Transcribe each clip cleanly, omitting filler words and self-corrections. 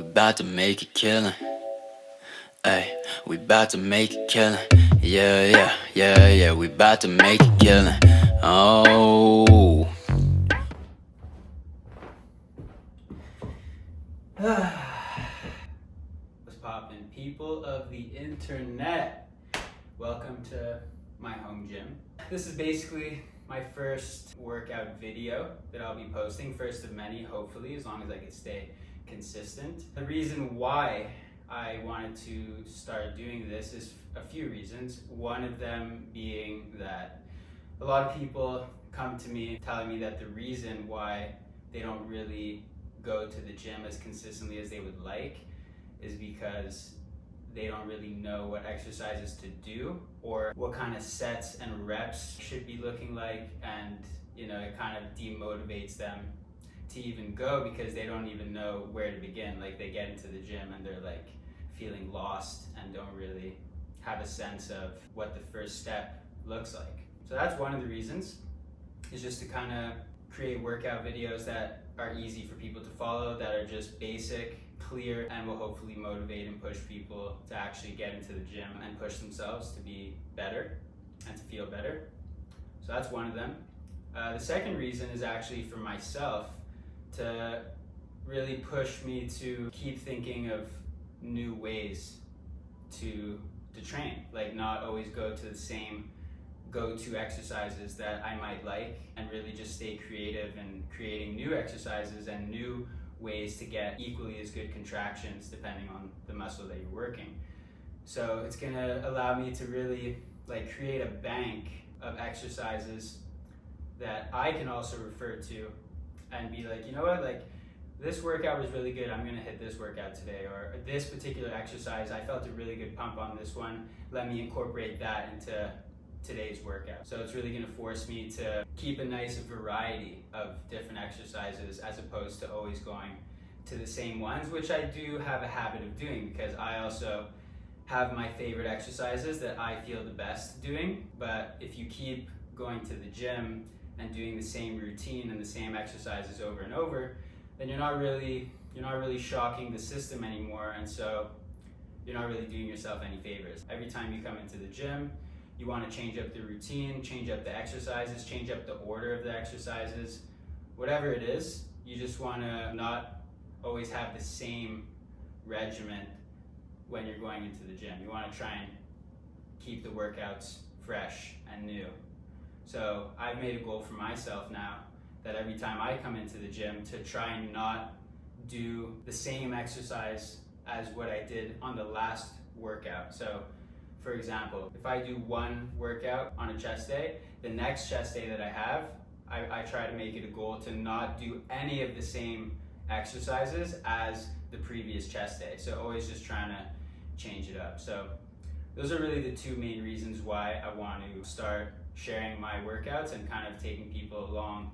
about to make a killing. Ay, we about to make a killing. Yeah, we about to make a killing. Oh. What's poppin', people of the internet? Welcome to my home gym. This is basically my first workout video that I'll be posting, first of many, hopefully, as long as I can stay consistent. The reason why I wanted to start doing this is a few reasons. One of them being that a lot of people come to me telling me that the reason why they don't really go to the gym as consistently as they would like is because they don't really know what exercises to do or what kind of sets and reps should be looking like, and it kind of demotivates them to even go because they don't even know where to begin. Like, they get into the gym and they're like feeling lost and don't really have a sense of what the first step looks like. So that's one of the reasons, is just to kind of create workout videos that are easy for people to follow, that are just basic, clear, and will hopefully motivate and push people to actually get into the gym and push themselves to be better and to feel better. So that's one of them. The second reason is actually for myself, to really push me to keep thinking of new ways to train, like not always go to the same go-to exercises that I might like, and really just stay creative and creating new exercises and new ways to get equally as good contractions depending on the muscle that you're working. So it's gonna allow me to really create a bank of exercises that I can also refer to and be like, you know what, this workout was really good, I'm gonna hit this workout today, or this particular exercise, I felt a really good pump on this one, let me incorporate that into today's workout. So it's really gonna force me to keep a nice variety of different exercises as opposed to always going to the same ones, which I do have a habit of doing because I also have my favorite exercises that I feel the best doing. But if you keep going to the gym and doing the same routine and the same exercises over and over, then you're not really shocking the system anymore, and so you're not really doing yourself any favors. Every time you come into the gym, you want to change up the routine, change up the exercises, change up the order of the exercises, whatever it is. You just want to not always have the same regimen when you're going into the gym. You want to try and keep the workouts fresh and new. So I've made a goal for myself now that every time I come into the gym to try and not do the same exercise as what I did on the last workout. So for example, if I do one workout on a chest day, the next chest day that I have, I try to make it a goal to not do any of the same exercises as the previous chest day. So always just trying to change it up. So those are really the two main reasons why I want to start sharing my workouts and kind of taking people along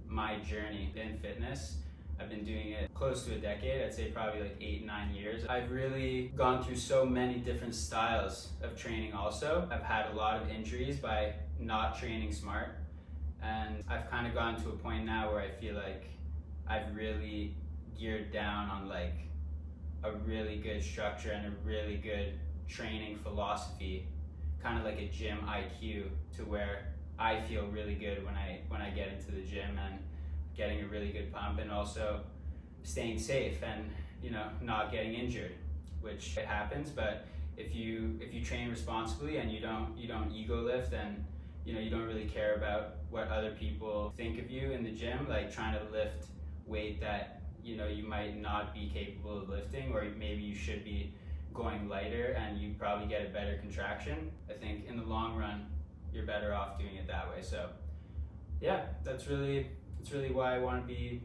my journey in fitness. I've been doing it close to a decade, I'd say probably 8-9 years. I've really gone through so many different styles of training also. I've had a lot of injuries by not training smart, and I've kind of gotten to a point now where I feel like I've really geared down on a really good structure and a really good training philosophy, kind of like a gym IQ, to where I feel really good when I get into the gym and getting a really good pump, and also staying safe and not getting injured, which it happens. But if you train responsibly and you don't ego lift, and you don't really care about what other people think of you in the gym, like trying to lift weight that you might not be capable of lifting, or maybe you should be going lighter and you probably get a better contraction, I think in the long run you're better off doing it that way. So yeah, that's really why I want to be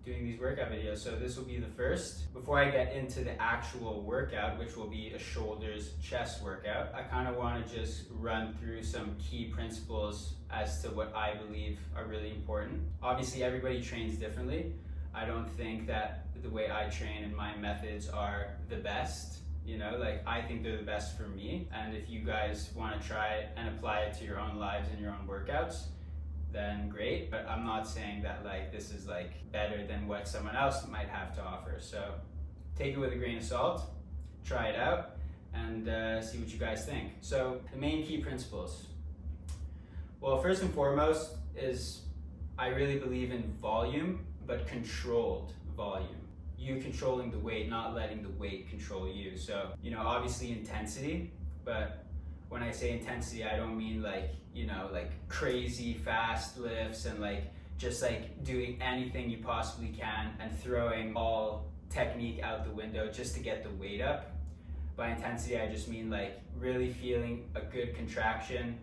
doing these workout videos. So this will be the first. Before I get into the actual workout, which will be a shoulders chest workout, I kind of want to just run through some key principles as to what I believe are really important. Obviously everybody trains differently. I don't think that the way I train and my methods are the best. I think they're the best for me, and if you guys want to try it and apply it to your own lives and your own workouts, then great. But I'm not saying that this is better than what someone else might have to offer. So take it with a grain of salt, try it out, and see what you guys think. So the main key principles. Well, first and foremost is I really believe in volume, but controlled volume. You controlling the weight, not letting the weight control you. So, you know, obviously intensity, but when I say intensity, I don't mean like, you know, like crazy fast lifts and like just like doing anything you possibly can and throwing all technique out the window just to get the weight up. By intensity, I just mean like really feeling a good contraction,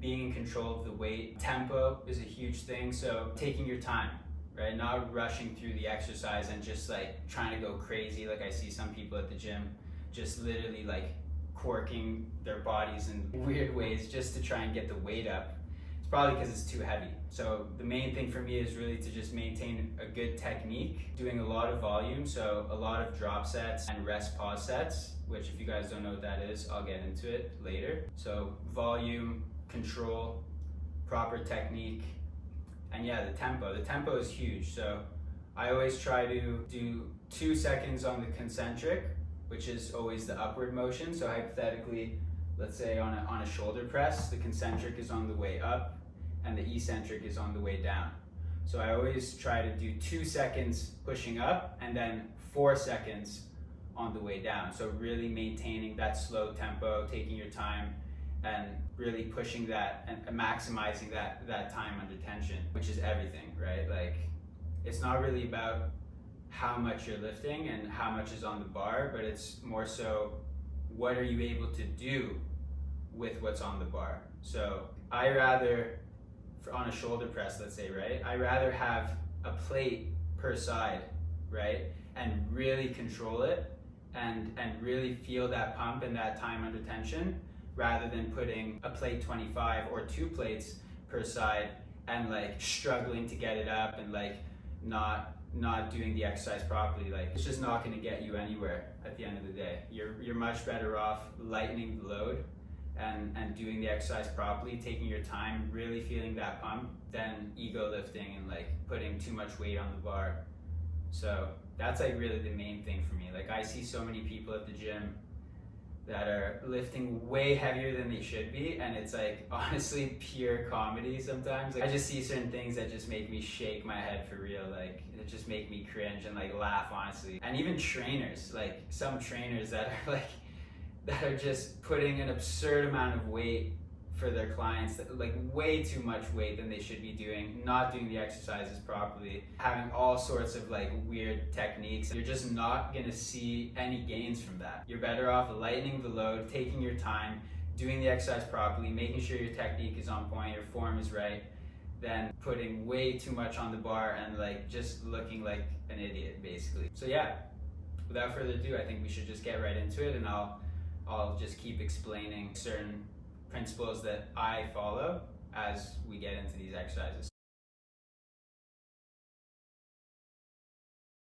being in control of the weight. Tempo is a huge thing, so taking your time, right? Not rushing through the exercise and just like trying to go crazy. Like I see some people at the gym just literally like corking their bodies in weird ways just to try and get the weight up. It's probably because it's too heavy. So the main thing for me is really to just maintain a good technique, doing a lot of volume, so a lot of drop sets and rest pause sets, which if you guys don't know what that is, I'll get into it later. So volume, control, proper technique, and yeah, the tempo. The tempo is huge. So I always try to do 2 seconds on the concentric, which is always the upward motion. So hypothetically, let's say on a shoulder press, the concentric is on the way up and the eccentric is on the way down. So I always try to do 2 seconds pushing up and then 4 seconds on the way down. So really maintaining that slow tempo, taking your time and really pushing that and maximizing that time under tension, which is everything, right? Like it's not really about how much you're lifting and how much is on the bar, but it's more so what are you able to do with what's on the bar. So I rather, on a shoulder press, let's say, right? I rather have a plate per side, right? And really control it and really feel that pump and that time under tension, rather than putting a plate 25 or 2 plates per side and like struggling to get it up and like not doing the exercise properly. Like it's just not going to get you anywhere at the end of the day. You're much better off lightening the load and doing the exercise properly, taking your time, really feeling that pump, than ego lifting and like putting too much weight on the bar. So that's like really the main thing for me. Like I see so many people at the gym that are lifting way heavier than they should be, and it's like honestly pure comedy sometimes. Like I just see certain things that just make me shake my head for real, like it just make me cringe and like laugh honestly. And even trainers, like some trainers that are just putting an absurd amount of weight for their clients, that like way too much weight than they should be doing, not doing the exercises properly, having all sorts of like weird techniques. You're just not gonna see any gains from that. You're better off lightening the load, taking your time, doing the exercise properly, making sure your technique is on point, your form is right, than putting way too much on the bar and like just looking like an idiot basically. So yeah, without further ado, I think we should just get right into it, and I'll just keep explaining certain principles that I follow as we get into these exercises.